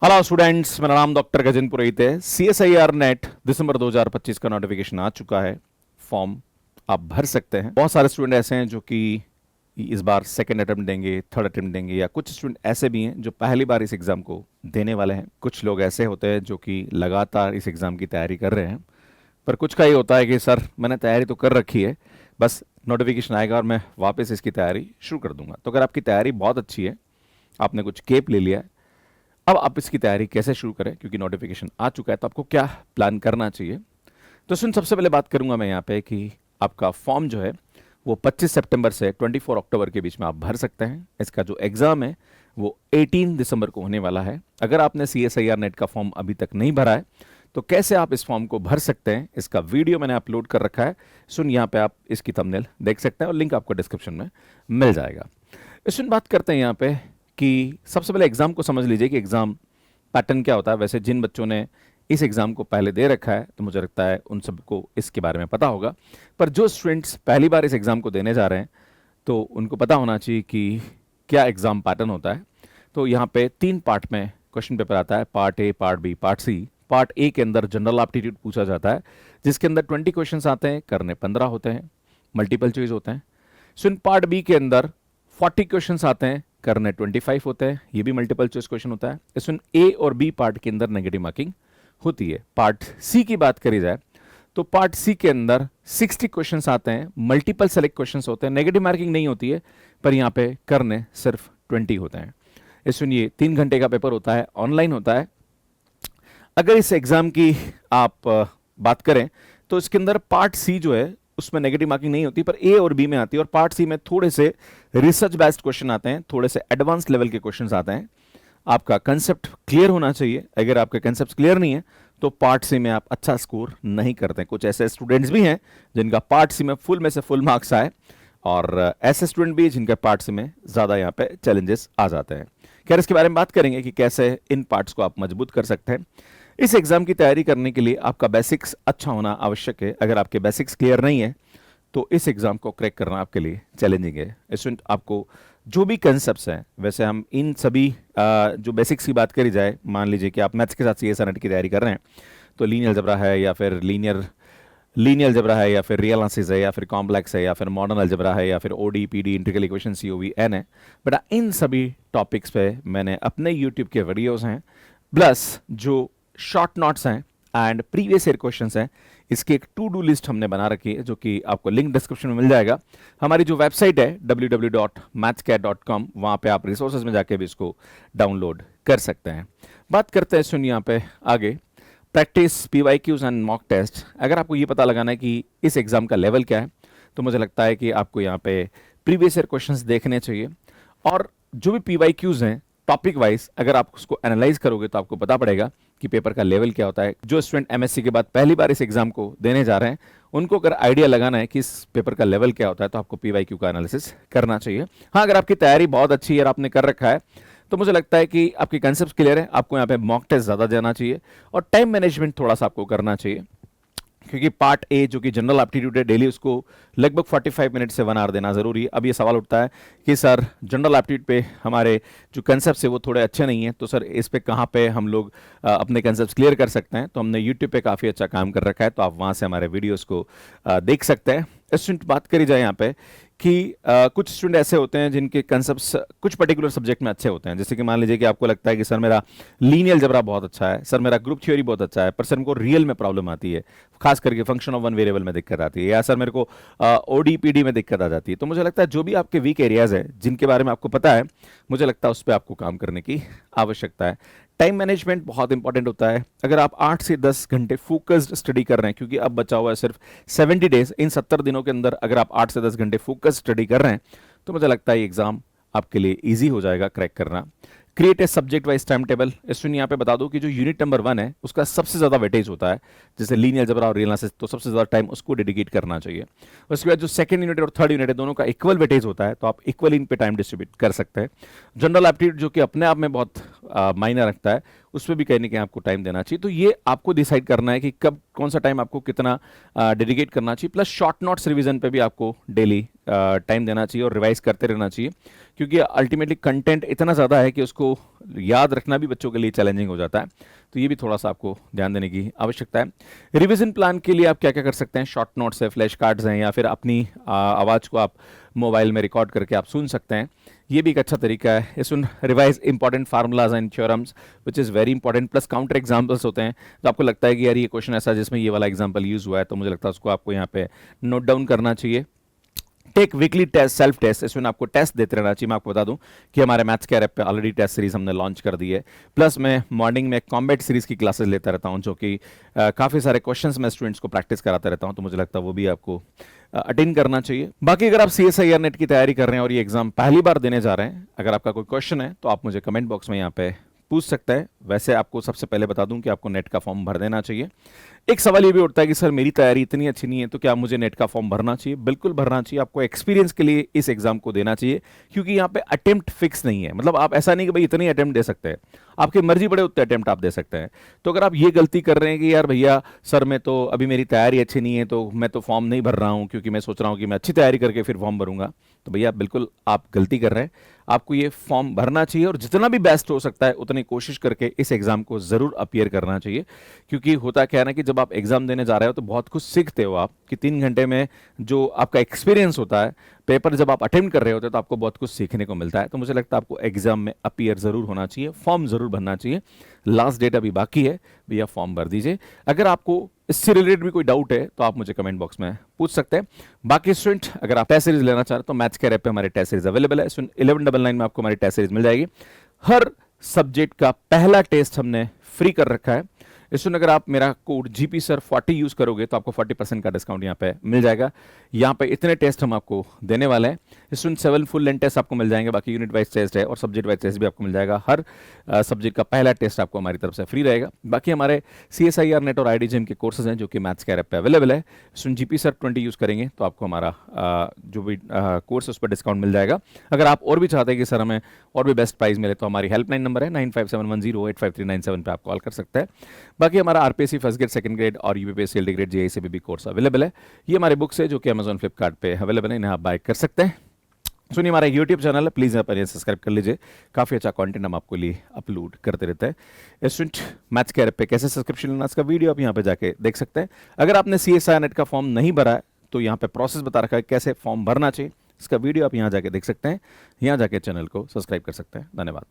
Hello students, मेरा नाम doctor Gajendra पुरोहित है। CSIR नेट दिसंबर 2025 का नोटिफिकेशन आ चुका है। फॉर्म आप भर सकते हैं। बहुत सारे स्टूडेंट ऐसे हैं जो कि इस बार सेकंड अटेम्प्ट देंगे, थर्ड अटेम्प्ट देंगे, या कुछ स्टूडेंट ऐसे भी हैं जो पहली बार इस एग्ज़ाम को देने वाले हैं। कुछ लोग ऐसे होते हैं जो कि लगातार इस एग्ज़ाम की तैयारी कर रहे हैं, पर कुछ का ये होता है कि सर मैंने तैयारी तो कर रखी है, बस नोटिफिकेशन आएगा और मैं वापस इसकी तैयारी शुरू कर दूंगा। तो अगर आपकी तैयारी बहुत अच्छी है, आपने कुछ केप ले लिया है, अब आप इसकी तैयारी कैसे शुरू करें, क्योंकि नोटिफिकेशन आ चुका है, तो आपको क्या प्लान करना चाहिए। तो सुन, सबसे पहले बात करूंगा मैं यहाँ पे कि आपका फॉर्म जो है वो 25 सितंबर से 24 अक्टूबर के बीच में आप भर सकते हैं। इसका जो एग्ज़ाम है वो 18 दिसंबर को होने वाला है। अगर आपने CSIR नेट का फॉर्म अभी तक नहीं भरा है तो कैसे आप इस फॉर्म को भर सकते हैं, इसका वीडियो मैंने अपलोड कर रखा है। सुन, यहाँ पे आप इसकी थंबनेल देख सकते हैं और लिंक आपको डिस्क्रिप्शन में मिल जाएगा। सुन, बात करते हैं यहाँ पे कि सबसे पहले एग्ज़ाम को समझ लीजिए कि एग्ज़ाम पैटर्न क्या होता है। वैसे जिन बच्चों ने इस एग्ज़ाम को पहले दे रखा है तो मुझे लगता है उन सबको इसके बारे में पता होगा, पर जो स्टूडेंट्स पहली बार इस एग्ज़ाम को देने जा रहे हैं तो उनको पता होना चाहिए कि क्या एग्ज़ाम पैटर्न होता है। तो यहाँ पे 3 पार्ट में क्वेश्चन पेपर आता है, part A, part B, part C. Part A के अंदर जनरल एप्टीट्यूड पूछा जाता है, जिसके अंदर 20 क्वेश्चन आते हैं, करने 15 होते हैं, मल्टीपल चॉइस होते हैं। सो इन पार्ट बी के अंदर 40 क्वेश्चन आते हैं, करने 25 होते हैं, ये भी मल्टीपल चॉइस क्वेश्चन होता है। इसमें ए और बी पार्ट के अंदर नेगेटिव मार्किंग होती है। पार्ट सी की बात करी जाए तो पार्ट सी के अंदर 60 क्वेश्चंस आते हैं, मल्टीपल सेलेक्ट क्वेश्चंस होते हैं, नेगेटिव मार्किंग नहीं होती है, पर यहाँ पे करने सिर्फ 20 होते हैं। इसमें ये 3 घंटे का पेपर होता है, ऑनलाइन होता है। अगर इस एग्जाम की आप बात करें तो इसके अंदर पार्ट सी जो है उसमें नेगेटिव मार्किंग नहीं होती, पर ए और बी में आती है। और पार्ट सी में थोड़े से रिसर्च बेस्ड क्वेश्चन आते हैं, थोड़े से एडवांस लेवल के क्वेश्चन आते हैं। आपका कंसेप्ट क्लियर होना चाहिए। अगर आपके कंसेप्ट क्लियर नहीं है तो पार्ट सी में आप अच्छा स्कोर नहीं करते। कुछ ऐसे स्टूडेंट्स भी हैं जिनका पार्ट सी में से फुल मार्क्स आए, और ऐसे स्टूडेंट भी जिनका पार्ट सी में ज़्यादा यहाँ पे चैलेंजेस आ जाते हैं। खैर, इसके बारे में बात करेंगे कि कैसे इन पार्ट्स को आप मजबूत कर सकते हैं। इस एग्ज़ाम की तैयारी करने के लिए आपका बेसिक्स अच्छा होना आवश्यक है। अगर आपके बेसिक्स क्लियर नहीं है तो इस एग्ज़ाम को क्रैक करना आपके लिए चैलेंजिंग है। स्टूडेंट, आपको जो भी कंसेप्ट्स हैं, वैसे हम इन सभी जो बेसिक्स की बात करी जाए, मान लीजिए कि आप मैथ्स के साथ CSIR नेट की तैयारी कर रहे हैं, तो लीनियर अलजेब्रा है या फिर लीनियर लीनियर अलजेब्रा है या फिर रियल एनालिसिस है या फिर कॉम्प्लेक्स है या फिर मॉडर्न अलजेब्रा है या फिर OD, PD, integral equation, COV, N है। बट इन सभी टॉपिक्स पे मैंने अपने यूट्यूब के वीडियोज़ हैं, प्लस जो शॉर्ट नोट्स हैं एंड प्रीवियस ईयर क्वेश्चंस हैं, इसकी एक टू डू लिस्ट हमने बना रखी है, जो कि आपको लिंक डिस्क्रिप्शन में मिल जाएगा। हमारी जो वेबसाइट है www.mathscat.com, वहाँ पे आप रिसोर्सेज में जाके भी इसको डाउनलोड कर सकते हैं। बात करते हैं सुनिए यहाँ पे आगे, practice, PYQs and mock test. अगर आपको ये पता लगाना है कि इस एग्ज़ाम का लेवल क्या है, तो मुझे लगता है कि आपको यहाँ पे प्रीवियस ईयर क्वेश्चंस देखने चाहिए, और जो भी PYQs हैं टॉपिक वाइज अगर आप उसको एनालाइज करोगे तो आपको पता पड़ेगा कि पेपर का लेवल क्या होता है। जो स्टूडेंट MSc के बाद पहली बार इस एग्जाम को देने जा रहे हैं, उनको अगर आइडिया लगाना है कि इस पेपर का लेवल क्या होता है, तो आपको PYQ का एनालिसिस करना चाहिए। हाँ, अगर आपकी तैयारी बहुत अच्छी है और आपने कर रखा है तो मुझे लगता है कि आपके कंसेप्ट क्लियर है, आपको यहाँ पे मॉक टेस्ट ज़्यादा देना चाहिए और टाइम मैनेजमेंट थोड़ा सा आपको करना चाहिए। क्योंकि पार्ट ए जो कि जनरल एप्टीट्यूड है, डेली उसको लगभग 45 मिनट से 1 आवर देना ज़रूरी है। अब ये सवाल उठता है कि सर जनरल एप्टीट्यूड पे हमारे जो कंसेप्ट है वो थोड़े अच्छे नहीं हैं, तो सर इस पे कहाँ पे हम लोग अपने कंसेप्ट क्लियर कर सकते हैं। तो हमने यूट्यूब पे काफ़ी अच्छा काम कर रखा है, तो आप वहाँ से हमारे वीडियोज़ को देख सकते हैं। स्टूडेंट, बात करी जाए यहाँ पे कि कुछ स्टूडेंट ऐसे होते हैं जिनके कंसेप्ट्स कुछ पर्टिकुलर सब्जेक्ट में अच्छे होते हैं। जैसे कि मान लीजिए कि आपको लगता है कि सर मेरा लीनियर अलजेब्रा बहुत अच्छा है, सर मेरा ग्रुप थ्योरी बहुत अच्छा है, पर सर हमको रियल में प्रॉब्लम आती है, खास करके फंक्शन ऑफ वन वेरिएबल में दिक्कत आती है, या सर मेरे को OD, PD में दिक्कत आ जाती है। तो मुझे लगता है जो भी आपके वीक एरियाज है जिनके बारे में आपको पता है, मुझे लगता है उस पर आपको काम करने की आवश्यकता है। टाइम मैनेजमेंट बहुत इंपॉर्टेंट होता है। अगर आप 8 से 10 घंटे फोकस्ड स्टडी कर रहे हैं, क्योंकि अब बचा हुआ है सिर्फ 70 डेज, इन 70 दिनों के अंदर अगर आप 8 से 10 घंटे फोकस स्टडी कर रहे हैं, तो मुझे लगता है ये एग्जाम आपके लिए इजी हो जाएगा क्रैक करना। Create a subject wise time table. इसमें यहाँ पे बता दूं कि जो यूनिट नंबर 1 है उसका सबसे ज़्यादा वेटेज होता है, जैसे लीनियर अलजेब्रा और रियल एनालिसिस, तो सबसे ज़्यादा टाइम उसको डेडिकेट करना चाहिए। उसके बाद जो सेकंड यूनिट और थर्ड यूनिट है, दोनों का इक्वल वेटेज होता है, तो आप इक्वल इन पे टाइम डिस्ट्रीब्यूट कर सकते हैं। जनरल एप्टीट्यूड जो कि अपने आप में बहुत मायने रखता है, उस पर भी कहीं ना कहीं आपको टाइम देना चाहिए। तो ये आपको डिसाइड करना है कि कब कौन सा टाइम आपको कितना डेडिकेट करना चाहिए। प्लस शॉर्ट नोट्स रिवीजन पे भी आपको डेली टाइम देना चाहिए और रिवाइज करते रहना चाहिए, क्योंकि अल्टीमेटली कंटेंट इतना ज़्यादा है कि उसको याद रखना भी बच्चों के लिए चैलेंजिंग हो जाता है। तो ये भी थोड़ा सा आपको ध्यान देने की आवश्यकता है। रिवीजन प्लान के लिए आप क्या क्या कर सकते हैं, शॉर्ट नोट्स है, फ्लैश कार्ड्स हैं, या फिर अपनी आवाज़ को आप मोबाइल में रिकॉर्ड करके आप सुन सकते हैं। ये भी एक अच्छा तरीका है। इसमें revise important formulas and theorems which is very important, plus counter examples होते हैं। तो आपको लगता है कि यार ये क्वेश्चन ऐसा जिसमें ये वाला एग्जाम्पल यूज़ हुआ है, तो मुझे लगता है उसको आपको यहाँ पे नोट डाउन करना चाहिए। Take weekly test, self test, इसमें आपको टेस्ट देते रहना चाहिए। मैं आपको बता दूं कि हमारे मैथ्स केयर ऐप पे ऑलरेडी टेस्ट सीरीज हमने लॉन्च कर दी है। प्लस मैं मॉर्निंग में कॉम्बैट सीरीज की क्लासेस लेता रहता हूं, जो कि काफ़ी सारे क्वेश्चंस मैं स्टूडेंट्स को प्रैक्टिस कराता रहता हूं, तो मुझे लगता है वो भी आपको अटेंड करना चाहिए। बाकी अगर आप CSIR नेट की तैयारी कर रहे हैं और ये एग्जाम पहली बार देने जा रहे हैं, अगर आपका कोई क्वेश्चन है तो आप मुझे कमेंट बॉक्स में यहाँ पे पूछ सकते हैं। वैसे आपको सबसे पहले बता दूं कि आपको नेट का फॉर्म भर देना चाहिए। एक सवाल ये भी उठता है कि सर मेरी तैयारी इतनी अच्छी नहीं है, तो क्या मुझे नेट का फॉर्म भरना चाहिए? बिल्कुल भरना चाहिए। आपको एक्सपीरियंस के लिए इस एग्जाम को देना चाहिए, क्योंकि यहाँ पे अटेम्प्ट फिक्स नहीं है। मतलब आप ऐसा नहीं कि भाई इतने अटेम्प्ट दे सकते हैं, आपकी मर्जी बड़े उतने अटेम्प्ट आप दे सकते हैं। तो अगर आप ये गलती कर रहे हैं कि यार भैया सर मैं तो अभी मेरी तैयारी अच्छी नहीं है, तो मैं तो फॉर्म नहीं भर रहा हूँ क्योंकि मैं सोच रहा हूँ कि मैं अच्छी तैयारी करके फिर फॉर्म भरूंगा, तो भैया बिल्कुल आप गलती कर रहे हैं। आपको ये फॉर्म भरना चाहिए और जितना भी बेस्ट हो सकता है उतनी कोशिश करके इस एग्जाम को जरूर अपीयर करना चाहिए। क्योंकि होता क्या है ना कि जब आप एग्जाम देने जा रहे हो तो बहुत कुछ सीखते हो आप, कि 3 घंटे में जो आपका एक्सपीरियंस होता है, पेपर जब आप अटेम्प्ट कर रहे होते हैं तो आपको बहुत कुछ सीखने को मिलता है। तो मुझे लगता है आपको एग्जाम में अपीयर जरूर होना चाहिए, फॉर्म जरूर भरना चाहिए। लास्ट डेट अभी बाकी है, भैया फॉर्म भर दीजिए। अगर आपको इससे रिलेटेड भी कोई डाउट है तो आप मुझे कमेंट बॉक्स में पूछ सकते हैं। बाकी स्टूडेंट अगर आप टेस्ट सीरीज लेना चाह रहे हैं तो मैथ्स केयर ऐप पे हमारी टेस्ट सीरीज अवेलेबल है। 1199 में आपको हमारी टेस्ट सीरीज मिल जाएगी। हर सब्जेक्ट का पहला टेस्ट हमने फ्री कर रखा है। इसमें अगर आप मेरा कोड GPSir40 यूज करोगे तो आपको 40% का डिस्काउंट यहाँ पे मिल जाएगा। यहाँ पे इतने टेस्ट हम आपको देने वाले हैं। इसमें 7 फुल लेंथ टेस्ट आपको मिल जाएंगे, बाकी यूनिट वाइज टेस्ट है और सब्जेक्ट वाइज टेस्ट भी आपको मिल जाएगा। हर सब्जेक्ट का पहला टेस्ट आपको हमारी तरफ से फ्री रहेगा। बाकी हमारे CSIR नेट और IDGM के कोर्सेज हैं जो कि मैथ्स केयर ऐप पे अवेलेबल है। इसमें GPSir20 यूज करेंगे तो आपको हमारा जो भी कोर्स है उस पर डिस्काउंट मिल जाएगा। अगर आप और भी चाहते हैं कि सर हमें और भी बेस्ट प्राइस मिले तो हमारी हेल्पलाइन नंबर है 9571085397 पे आप कॉल कर सकते हैं। बाकी हमारा RPSC first grade, second grade और UPSC LD ग्रेड JEE भी कोर्स अवेलेबल है। ये हमारे बुक्स है जो कि Amazon फ्लिपकार्ट पे अवेलेबल है, इन्हें आप बाय कर सकते हैं। सुनिए हमारा YouTube चैनल है, प्लीज़ आप सब्सक्राइब कर लीजिए। काफ़ी अच्छा कंटेंट हम आपको लिए अपलोड करते रहते हैं। स्टूडेंट मैथ्स केयर पे कैसे सब्सक्रिप्शन लेना, इसका वीडियो आप यहाँ पे जाके देख सकते हैं। अगर आपने CSIR नेट का फॉर्म नहीं भरा है तो यहाँ पे प्रोसेस बता रखा है कैसे फॉर्म भरना चाहिए, इसका वीडियो आप यहाँ जाके देख सकते हैं। यहाँ जाके चैनल को सब्सक्राइब कर सकते हैं। धन्यवाद।